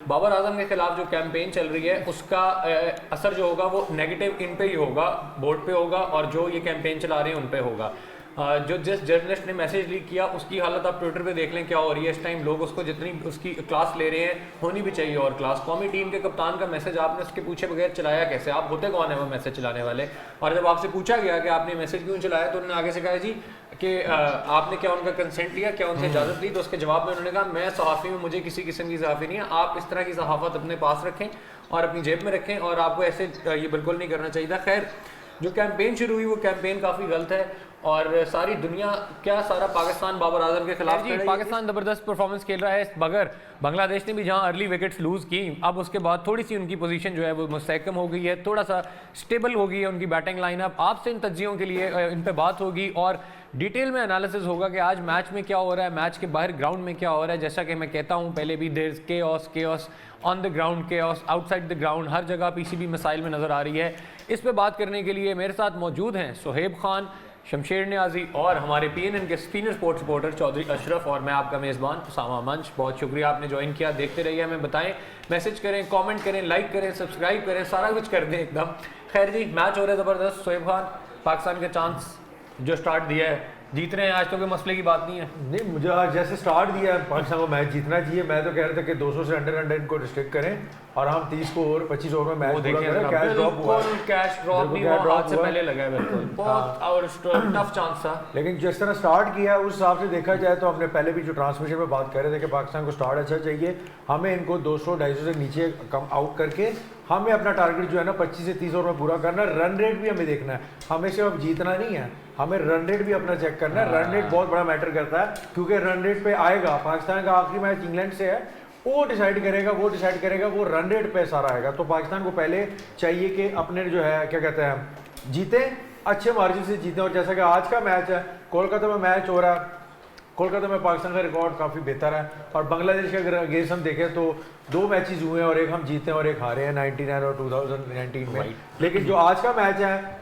बाबर आजम के खिलाफ जो कैंपेन चल रही है उसका असर जो होगा वो नेगेटिव इन पे ही होगा, बोर्ड पे होगा, और जो ये कैंपेन चला रहे हैं उन पे होगा। जो जिस जर्नलिस्ट ने मैसेज लीक किया उसकी हालत आप ट्विटर पे देख लें क्या हो रही है इस टाइम। लोग उसको जितनी उसकी क्लास ले रहे हैं, होनी भी चाहिए और क्लास। कौमी टीम के कप्तान का मैसेज आपने उसके पूछे बगैर चलाया कैसे? आप होते कौन है वो मैसेज चलाने वाले? और जब आपसे पूछा गया कि आपने मैसेज क्यों चलाया तो उन्होंने आगे से कहा जी कि आपने क्या उनका कंसेंट लिया, क्या उनसे इजाज़त ली? तो उसके जवाब में उन्होंने कहा मैं सहाफ़ी हूँ, मुझे किसी किस्म की सहाफ़ी नहीं है। आप इस तरह की सहाफ़त अपने पास रखें और अपनी जेब में रखें, और आपको ऐसे ये बिल्कुल नहीं करना चाहिए था। खैर, जो कैंपेन शुरू हुई वो कैंपेन काफ़ी गलत है, और सारी दुनिया क्या सारा पाकिस्तान बाबर आजम के खिलाफ जी। पाकिस्तान ज़बरदस्त परफॉर्मेंस खेल रहा है, मगर बांग्लादेश ने भी जहां अर्ली विकेट्स लूज़ की, अब उसके बाद थोड़ी सी उनकी पोजीशन जो है वो मुस्तहकम हो गई है, थोड़ा सा स्टेबल हो गई है उनकी बैटिंग लाइनअप। आपसे इन तज्जियों के लिए इन पर बात होगी और डिटेल में एनालिसिस होगा कि आज मैच में क्या हो रहा है, मैच के बाहर ग्राउंड में क्या हो रहा है। जैसा कि मैं कहता हूँ पहले भी, there is chaos on the ground, chaos outside the ground, हर जगह पीसीबी मसाइल में नज़र आ रही है। इस पर बात करने के लिए मेरे साथ मौजूद हैं सुहेब खान, शमशेर नियाजी और हमारे PNN के senior sports reporter Chaudhry Ashraf, और मैं आपका मेज़बान उसामा मंच। बहुत शुक्रिया आपने ज्वाइन किया। देखते रहिए, हमें बताएं, मैसेज करें, कमेंट करें, लाइक करें, सब्सक्राइब करें, सारा कुछ कर दें एकदम। खैर जी, मैच हो रहा है ज़बरदस्त। सुहेब खान, पाकिस्तान का चांस जो स्टार्ट दिया है, जीत रहे हैं आज, तो कोई मसले की बात नहीं है। नहीं, मुझे आज जैसे स्टार्ट दिया है पाकिस्तान को मैच जीतना चाहिए। मैं तो कह रहा था कि 200 से अंडर इनको रिस्ट्रिक्ट करें और हम 30 को और 25 ओवर में मैच पूरा करें। कैश ड्रॉप हुआ, कैश ड्रॉप नहीं हुआ, हाथ से पहले लगा है बिल्कुल, बहुत और टफ चांस था। लेकिन जिस तरह स्टार्ट किया उस हिसाब से देखा जाए तो हमने पहले भी जो ट्रांसमिशन में बात कर रहे थे कि पाकिस्तान को स्टार्ट अच्छा चाहिए, हमें इनको 200-250 से नीचे कम आउट करके हमें अपना टारगेट जो है ना 25 से 30 ओवर में पूरा करना है। रन रेट भी हमें देखना है, हमें सिर्फ जीतना नहीं है, हमें रन रेट भी अपना चेक करना है। रन रेट बहुत बड़ा मैटर करता है, क्योंकि रन रेट पे आएगा। पाकिस्तान का आखिरी मैच इंग्लैंड से है, वो डिसाइड करेगा, वो रन रेट पे सारा आएगा। तो पाकिस्तान को पहले चाहिए कि अपने जो है क्या कहते हैं जीते, अच्छे मार्जिन से जीते। और जैसा कि आज का मैच है, कोलकाता में मैच हो रहा है, कोलकाता में पाकिस्तान का रिकॉर्ड काफ़ी बेहतर है। और बांग्लादेश के अगर अगेंस्ट हम देखें तो 2 मैचेस हुए हैं और एक हम जीते हैं और एक हारे हैं 99 और 2019 में। लेकिन जो आज का मैच है,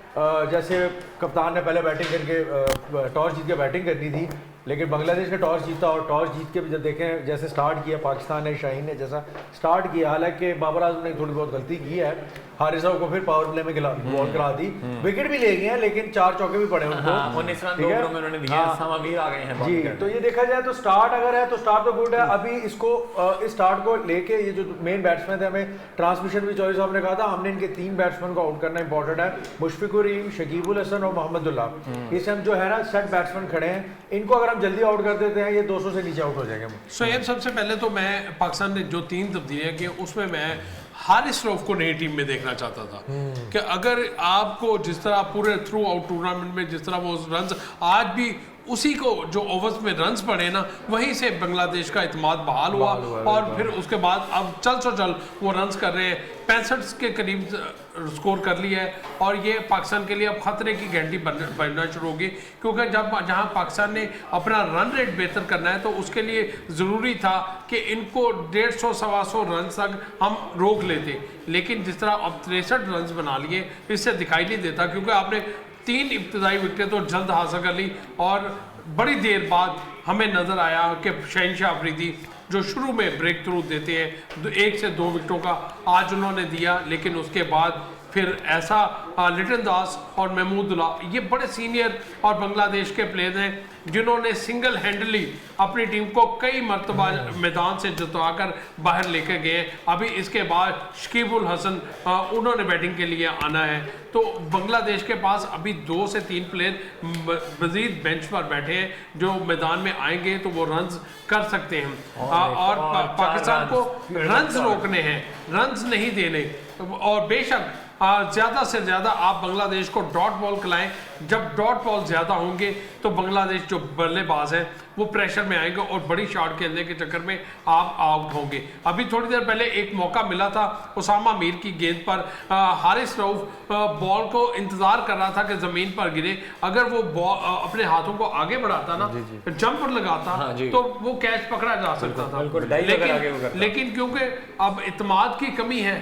जैसे कप्तान ने पहले बैटिंग करके टॉस जीत के बैटिंग करनी थी, लेकिन बांग्लादेश ने टॉस जीता और टॉस जीत के भी जब देखें जैसे स्टार्ट किया पाकिस्तान ने, शाहीन ने जैसा स्टार्ट किया, हालांकि बाबर आजम ने थोड़ी बहुत गलती की है, हारिस साहब को फिर पावर प्ले में बॉल करा दी, विकेट भी ले गए हैं लेकिन 4 चौके भी पड़े उनको। जी, तो ये देखा जाए तो स्टार्ट अगर है तो स्टार्ट तो गुड है। अभी इसको इस स्टार्ट को लेके ये जो मेन बैट्समैन थे, हमें ट्रांसमिशन भी चौधरी साहब ने कहा था, हमने इनके 3 बैट्समैन को आउट करना इंपॉर्टेंट है, मुशफिकुर रहीम, शकीबुल हसन और मोहम्मदुल्लाह। इस टाइम जो है ना सेट बैट्समैन खड़े हैं, इनको अगर हम जल्दी आउट कर देते हैं ये 200 से नीचे आउट हो जाएंगे। सोहेब, सबसे पहले तो मैं पाकिस्तान ने जो 3 तब्दीलियां की उसमें मैं हारिस रऊफ को नई टीम में देखना चाहता था कि अगर आपको जिस तरह पूरे थ्रू आउट टूर्नामेंट में जिस तरह वो रन्स आज भी उसी को जो ओवर्स में रन्स पड़े ना, वहीं से बांग्लादेश का इत्मीनान बहाल हुआ और फिर उसके बाद अब चल वो रन्स कर रहे हैं, 65 के करीब स्कोर कर लिया है। और ये पाकिस्तान के लिए अब खतरे की घंटी बनना शुरू होगी, क्योंकि जहाँ पाकिस्तान ने अपना रन रेट बेहतर करना है तो उसके लिए ज़रूरी था कि इनको 150-125 रन तक हम रोक लेते। लेकिन जिस तरह अब 63 रन बना लिए, इससे दिखाई नहीं देता, क्योंकि आपने 3 इब्तदाई विकेटें तो जल्द हासिल कर ली और बड़ी देर बाद हमें नज़र आया कि शहनशाह अफरीदी जो शुरू में ब्रेक थ्रू देते हैं 1 से 2 विकेटों का, आज उन्होंने दिया, लेकिन उसके बाद फिर ऐसा लिटन दास और महमूदुल्लाह, ये बड़े सीनियर और बांग्लादेश के प्लेयर हैं जिन्होंने सिंगल हैंडली अपनी टीम को कई मरतबा मैदान से जितवाकर बाहर लेकर गए। अभी इसके बाद शकीबुल हसन उन्होंने बैटिंग के लिए आना है, तो बांग्लादेश के पास अभी 2 से 3 प्लेयर मजीद बेंच पर बैठे हैं जो मैदान में आएंगे तो वो रन्स कर सकते हैं। और पाकिस्तान को रन्स रोकने हैं, रन्स नहीं देने। और बेशक ज़्यादा से ज़्यादा आप बांग्लादेश को डॉट बॉल खिलाएं, जब डॉट बॉल ज़्यादा होंगे तो बांग्लादेश जो बल्लेबाज हैं वो प्रेशर में आएंगे और बड़ी शॉट खेलने के चक्कर में आप आउट होंगे। अभी थोड़ी देर पहले एक मौका मिला था उसामा मीर की गेंद पर, हारिस रऊफ बॉल को इंतज़ार कर रहा था कि ज़मीन पर गिरे, अगर वो बॉल अपने हाथों को आगे बढ़ाता ना, जंपर लगाता तो वो कैच पकड़ा जा सकता था। लेकिन क्योंकि अब इत्मीनान की कमी है,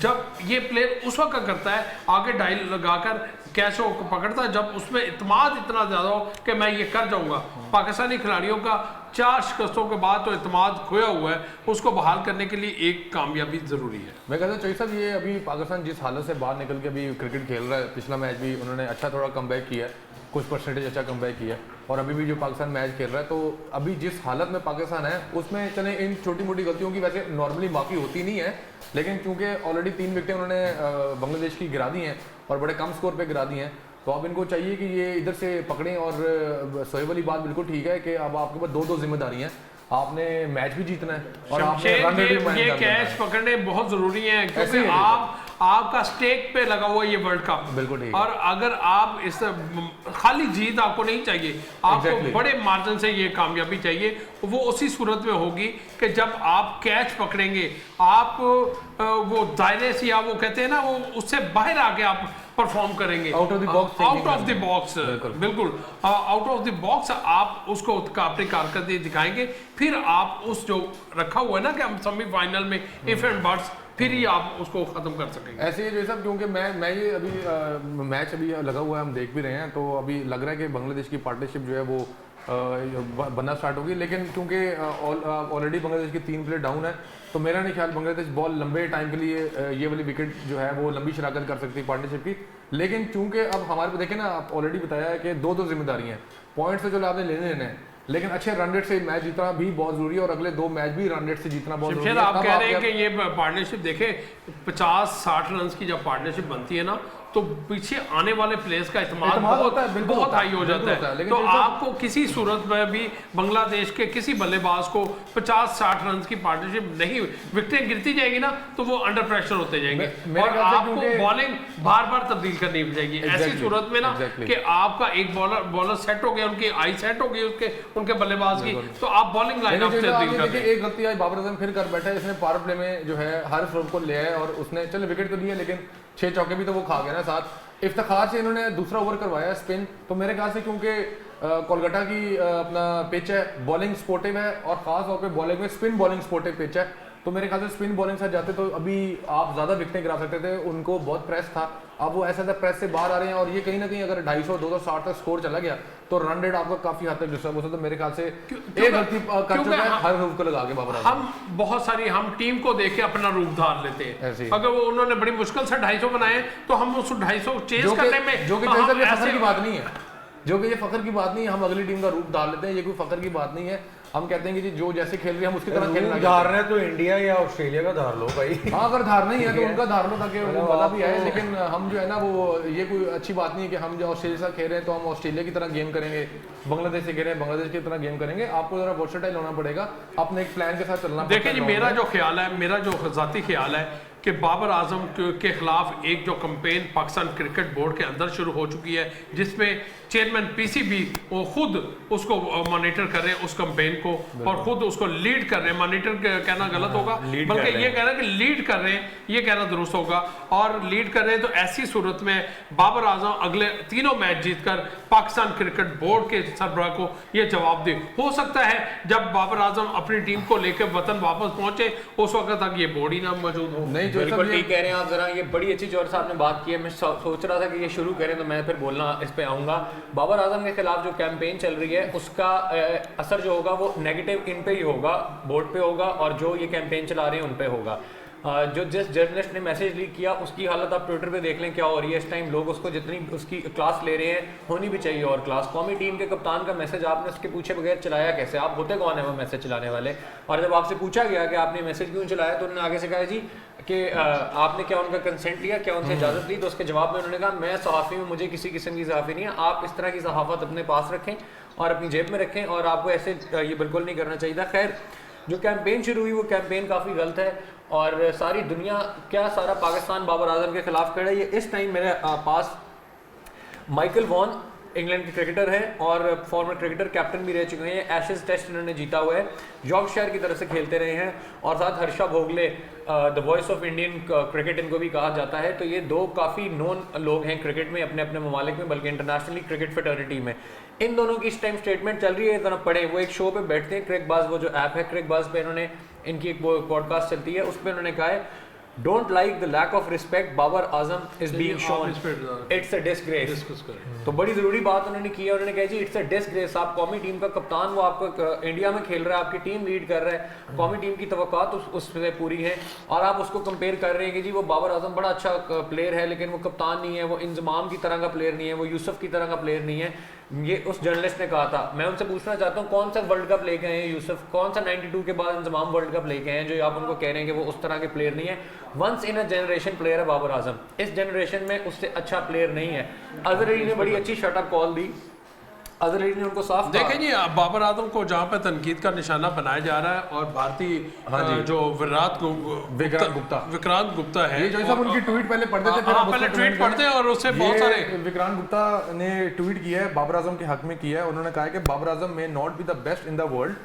जब ये प्लेयर उस वक्त करता है आगे डायल लगाकर कैच को पकड़ता है जब उसमें इत्मीनान इतना ज़्यादा हो कि मैं ये कर जाऊंगा। पाकिस्तानी खिलाड़ियों का 4 शिकस्तों के बाद तो इत्मीनान खोया हुआ है, उसको बहाल करने के लिए एक कामयाबी ज़रूरी है। मैं कहता हूँ चौधरी साहब, ये अभी पाकिस्तान जिस हालत से बाहर निकल के अभी क्रिकेट खेल रहा है, पिछला मैच भी उन्होंने अच्छा थोड़ा कमबैक किया है, कुछ परसेंटेज अच्छा कमबैक किया है, और अभी भी जो पाकिस्तान मैच खेल रहा है, तो अभी जिस हालत में पाकिस्तान है उसमें चले इन छोटी मोटी गलतियों की वैसे नॉर्मली माफ़ी होती नहीं है, लेकिन क्योंकि ऑलरेडी 3 विकेटें उन्होंने बांग्लादेश की गिरा दी हैं और बड़े कम स्कोर पे गिरा दी हैं, तो अब इनको चाहिए कि ये इधर से पकड़ें। और सोहेब वाली बात बिल्कुल ठीक है कि अब आपके पास 2-2 जिम्मेदारी हैं, आपने मैच भी जीतना है और आपने रन रेट भी ये कैच पकड़ने बहुत जरूरी है, क्योंकि आपका स्टेक पे लगा हुआ ये वर्ल्ड कप। बिल्कुल ठीक। और अगर आप इस खाली जीत आपको नहीं चाहिए, आपको बड़े मार्जिन से ये कामयाबी चाहिए। वो उसी सूरत में होगी कि जब आप कैच पकड़ेंगे, आप वो दायरे से, या वो कहते हैं ना, वो उससे बाहर आके आप परफॉर्म करेंगे, out of the box, out of the box, बिल्कुल आउट ऑफ द बॉक्स आप उसको अपनी कारकर्दगी दिखाएंगे। फिर आप उस जो रखा हुआ है ना कि हम सेमीफाइनल में इफ एंड बट्स, फिर ही आप उसको खत्म कर सकेंगे। ऐसे ही जो सब, क्योंकि मैं ये अभी मैच अभी लगा हुआ है, हम देख भी रहे हैं, तो अभी लग रहा है कि बांग्लादेश की पार्टनरशिप जो है वो बनना स्टार्ट होगी, लेकिन क्योंकि ऑलरेडी बांग्लादेश के 3 प्लेयर डाउन है, तो मेरा नहीं ख्याल बांग्लादेश बॉल लंबे टाइम के लिए ये वाली विकेट जो है वो लंबी शराकत कर सकती है पार्टनरशिप की। लेकिन चूंकि अब हमारे को देखें ना, आप ऑलरेडी बताया है कि 2-2 जिम्मेदारी हैं, पॉइंट्स तो चलो आपने लेने हैं, लेकिन अच्छे रन रेट से मैच जीतना भी बहुत जरूरी है, और अगले 2 मैच भी रन रेट से जीतना बहुत जरूरी है। आप कह रहे हैं कि ये पार्टनरशिप देखें, 50-60 रन की जब पार्टनरशिप बनती है ना, तो पीछे आने वाले प्लेयर्स का इस्तेमाल बहुत हाई हो जाता है। तो आपको किसी सूरत में भी बांग्लादेश के किसी बल्लेबाज को 50-60 रन की पार्टनरशिप नहीं, विकेटें गिरती जाएगी ना, तो वो अंडर प्रेशर होते जाएंगे और आपको बॉलिंग बार बार तब्दील करनी पड़ेगी। ऐसी सूरत में ना कि आपका एक बॉलर सेट हो गया, उनकी आई सेट हो गई उनके बल्लेबाज की, तो आप बॉलिंग लाइनअप से तब्दील कर दें। एक गलती आई बाबर आजम फिर कर बैठा है, इसने पावर प्ले में जो है हर स्ट्रोक को लिया है, और उसने चलो विकेट तो लिया, लेकिन 6 चौके भी तो वो खा गया ना साथ। इफ्तिखार से इन्होंने दूसरा ओवर करवाया स्पिन, तो मेरे ख्याल से क्योंकि कोलकाता की अपना पिच है, बॉलिंग स्पोर्टिव है, और खास तौर पे बॉलिंग में स्पिन बॉलिंग स्पोर्टिव पिच है, तो मेरे ख्याल से स्पिन बॉलिंग साथ जाते तो अभी आप ज़्यादा विकेटें गिरा सकते थे। उनको बहुत प्रेस था, अब वो ऐसा था प्रेस से बाहर आ रहे हैं, और ये कहीं ना कहीं अगर 250-260 तक स्कोर चला गया तो रन रेट आपका काफी हद तक डिस्टर्ब हो सकता है। तो मेरे ख्याल से एक गलती कर चुका है, हर रूप को लगा के बाबर आजम। हम बहुत सारी टीम को देख के अपना रूप धार लेते हैं। अगर वो उन्होंने बड़ी मुश्किल से 250 बनाए, तो हम उस 250 चेज करने में, जो कि फखर की बात नहीं है, जो कि ये फखर की बात नहीं है, हम अगली टीम का रूप डाल लेते हैं, ये कोई फखर की बात नहीं है। हम कहते हैं कि जी जो जैसे खेल रही है हम उसकी तरह खेलना। धारना है तो इंडिया या ऑस्ट्रेलिया का धार लो भाई। हाँ, अगर धारना ही है तो उनका धार लो, ताकि वो मजा भी आए। लेकिन हम जो है ना, वो ये कोई अच्छी बात नहीं है कि हम जो ऑस्ट्रेलिया से खेल रहे हैं तो हम ऑस्ट्रेलिया की तरह गेम करेंगे, बांग्लादेश से खेल रहे हैं बांग्लादेश की तरह गेम करेंगे। आपको जरा वर्सेटाइल होना पड़ेगा, अपने एक प्लान के साथ चलना पड़ेगा। देखिए जी, मेरा जो ख्याल है, मेरा जो ज़ाती ख्याल है कि बाबर आजम के खिलाफ एक जो कैंपेन पाकिस्तान क्रिकेट बोर्ड के अंदर शुरू हो चुकी है, जिसमें चेयरमैन पीसीबी वो खुद उसको मॉनिटर कर रहे हैं उस कैंपेन को, और खुद उसको लीड कर रहे हैं। मॉनिटर कहना गलत होगा, बल्कि ये कहना कि लीड कर रहे हैं, ये कहना दुरुस्त होगा। और लीड कर रहे हैं तो ऐसी सूरत में बाबर आजम अगले 3 मैच जीतकर पाकिस्तान क्रिकेट बोर्ड के सरबराह को ये जवाब दे। हो सकता है जब बाबर आजम अपनी टीम को लेकर वतन वापस पहुंचे, उस वक्त तक ये बोर्ड ही ना मौजूद हो। नहीं, बिल्कुल ठीक कह रहे हैं आप। जरा ये बड़ी अच्छी चौधरी साहब ने बात की है। मैं सोच रहा था कि ये शुरू करें, तो मैं फिर बोलना इस पे आऊँगा। बाबर आजम के खिलाफ जो कैंपेन चल रही है, उसका असर जो होगा वो नेगेटिव इन पे ही होगा, बोर्ड पे होगा, और जो ये कैंपेन चला रहे हैं उन पे होगा। जो जिस जर्नलिस्ट ने मैसेज लीक किया उसकी हालत आप ट्विटर पे देख लें क्या हो रही है इस टाइम। लोग उसको जितनी उसकी क्लास ले रहे हैं, होनी भी चाहिए और क्लास। कौमी टीम के कप्तान का मैसेज आपने उसके पूछे बगैर चलाया कैसे? आप होते कौन है वो मैसेज चलाने वाले? और जब आपसे पूछा गया कि आपने मैसेज क्यों चलाया, तो उन्होंने आगे से कहा जी कि आपने क्या उनका कंसेंट लिया, क्या उनसे इजाज़त ली? तो उसके जवाब में उन्होंने कहा मैं सहाफ़ी हूँ, मुझे किसी किस्म की सहाफ़ी नहीं है। आप इस तरह की सहाफ़त अपने पास रखें और अपनी जेब में रखें, और आपको ऐसे ये बिल्कुल नहीं करना चाहिए था। खैर, जो कैंपेन शुरू हुई वो कैंपेन काफ़ी गलत है, और सारी दुनिया क्या सारा पाकिस्तान बाबर आजम के खिलाफ खड़ा है। ये इस टाइम मेरे पास माइकल वॉन इंग्लैंड के क्रिकेटर हैं और फॉर्मर क्रिकेटर, कैप्टन भी रह चुके हैं। एशेज टेस्ट इन्होंने जीता हुआ है, यॉर्कशायर की तरफ से खेलते रहे हैं, और साथ Harsha Bhogle the voice of Indian cricket इनको भी कहा जाता है। तो ये 2 काफ़ी नोन लोग हैं क्रिकेट में, अपने अपने ममालिक में, बल्कि इंटरनेशनली क्रिकेट फेटर्निटी में। इन दोनों की इस टाइम स्टेटमेंट चल रही है, ज़रा पढ़े। वो एक शो पे बैठते हैं, क्रिकबाज, वो जो ऐप है क्रिकबाज पे, इन्होंने इनकी एक पॉडकास्ट चलती है, उस पर उन्होंने कहा है Don't like the lack of respect Babar Azam is being shown. इस पे It's a disgrace. डिस्कस करें। तो बड़ी ज़रूरी बात उन्होंने की है, उन्होंने कहा जी इट्स अ डिसग्रेस, आप कौमी टीम का कप्तान, वो आपको इंडिया में खेल रहा है, आपकी टीम लीड कर रहा है, कौमी टीम की तवक्कात उससे पूरी है, और आप उसको कंपेयर कर रहे हैं कि जी वो बाबर आजम बड़ा अच्छा प्लेयर है लेकिन वो कप्तान नहीं है, वो इंजमाम की तरह का प्लेयर नहीं है, वो यूसुफ की तरह का प्लेयर नहीं है। ये उस जर्नलिस्ट ने कहा था। मैं उनसे पूछना चाहता हूँ कौन सा वर्ल्ड कप लेके आए हैं यूसुफ, कौन सा 92 के बाद इंजमाम वर्ल्ड कप लेके आए हैं जो आप उनको कह रहे हैं कि वो उस तरह के प्लेयर नहीं है। Once in a generation player है बाबर आजम, इस जनरेशन में उससे अच्छा प्लेयर नहीं है। अजहर अली ने बड़ी अच्छी शटअप कॉल दी, अजहर अली ने उनको साफ देखें जी, बाबर आजम को जहाँ पे तनकीद का निशाना बनाया जा रहा है, और भारतीय जो विक्रांत गुप्ता है, ये जो सब उनकी ट्वीट पहले पढ़ते थे, फिर पहले ट्वीट पढ़ते हैं और उससे बहुत सारे विक्रांत गुप्ता ने ट्वीट किया है, बाबर आजम के हक में किया है। उन्होंने कहा है कि Babar Azam may not be the best in the world,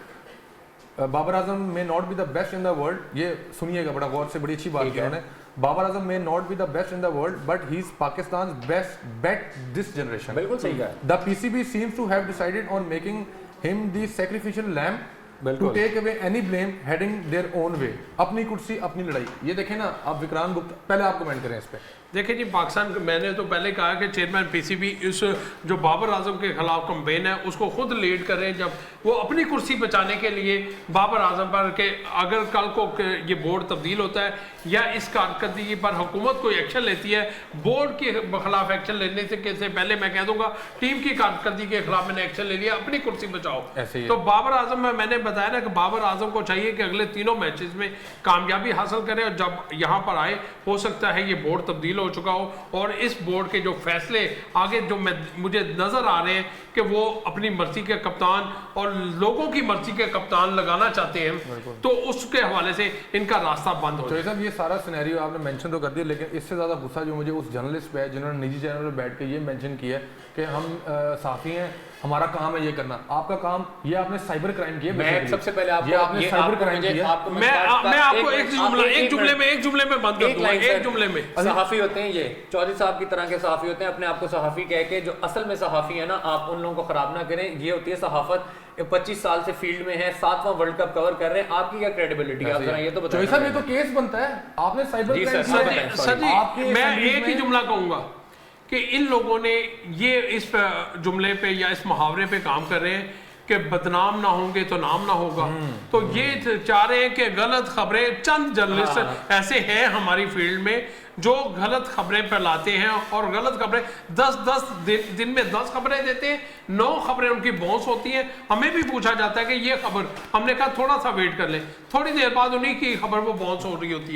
Babar Azam may not be the best in the world. ये सुनिएगा बड़ा गौर से, बड़ी अच्छी बात की उन्होंने। Babar Azam may not be the best in the world but he is Pakistan best bat this generation. बिल्कुल सही है। The PCB seems to have decided on making him the sacrificial lamb to take away any blame heading their own way. अपनी कुर्सी अपनी लड़ाई। ये देखें ना आप, विक्रांत गुप्ता, पहले आप कमेंट करें इस पे। देखिए जी, पाकिस्तान, मैंने तो पहले कहा कि चेयरमैन पीसीबी इस जो बाबर आजम के खिलाफ कंपेन है उसको खुद लीड करें, जब वो अपनी कुर्सी बचाने के लिए बाबर आजम पर के अगर कल को ये बोर्ड तब्दील होता है या इस कारकर्दगी पर हुकूमत कोई एक्शन लेती है, बोर्ड के खिलाफ एक्शन लेने से पहले मैं कह दूंगा टीम की कारकर्दगी के खिलाफ मैंने एक्शन ले लिया, अपनी कुर्सी बचाओ। तो बाबर आजम में मैंने बताया ना कि बाबर आजम को चाहिए कि अगले तीनों मैचेस में कामयाबी हासिल करें, और जब यहाँ पर आए हो सकता है ये बोर्ड तब्दील हो चुका हो और इस बोर्ड के जो फैसले आगे जो मुझे नजर आ रहे हैं कि वो अपनी मर्जी के कप्तान और लोगों की मर्जी के कप्तान लगाना चाहते हैं, तो उसके हवाले से इनका रास्ता बंद हो जाए। तो ये सारा सिनेरियो आपने मेंशन तो कर दिया, लेकिन इससे ज्यादा गुस्सा जो मुझे उस जर्नलिस्ट पे है जिन्होंने निजी चैनल पर बैठ के ये मेंशन किया है कि हम साफी हैं, हमारा काम है ये करना। आपका काम, ये आपने साइबर क्राइम किया। मैं सबसे पहले ये आपने साइबर क्राइम किया। मैं आपको एक जुमले में बंद कर दूंगा, एक जुमले में। सहाफी होते हैं ये, चौधरी साहब की तरह के सहाफी होते हैं, अपने आप को सहाफी कह के, जो असल में सहाफी है ना, आप उन लोगों को खराब ना करें। ये होती है सहाफत। 25 साल से फील्ड में है, 7वां वर्ल्ड कप कवर कर रहे हैं, आपकी क्या क्रेडिबिलिटी है? आप जरा ये तो बताइए। साहब ये तो केस बनता है, आपने साइबर क्राइम किया। सर जी, मैं एक ही जुमला कहूंगा कि इन लोगों ने ये इस जुमले पे या इस मुहावरे पे काम कर रहे हैं कि बदनाम ना होंगे तो नाम ना होगा। तो ये चाह रहे हैं कि गलत खबरें, चंद जर्नलिस्ट ऐसे हैं हमारी फील्ड में जो गलत खबरें फैलाते हैं, और गलत खबरें 10 दिन में 10 खबरें देते हैं, 9 खबरें उनकी बाउंस होती हैं। हमें भी पूछा जाता है कि ये खबर, हमने कहा थोड़ा सा वेट कर ले, थोड़ी देर बाद उन्हीं की खबर वो बाउंस हो रही होती है।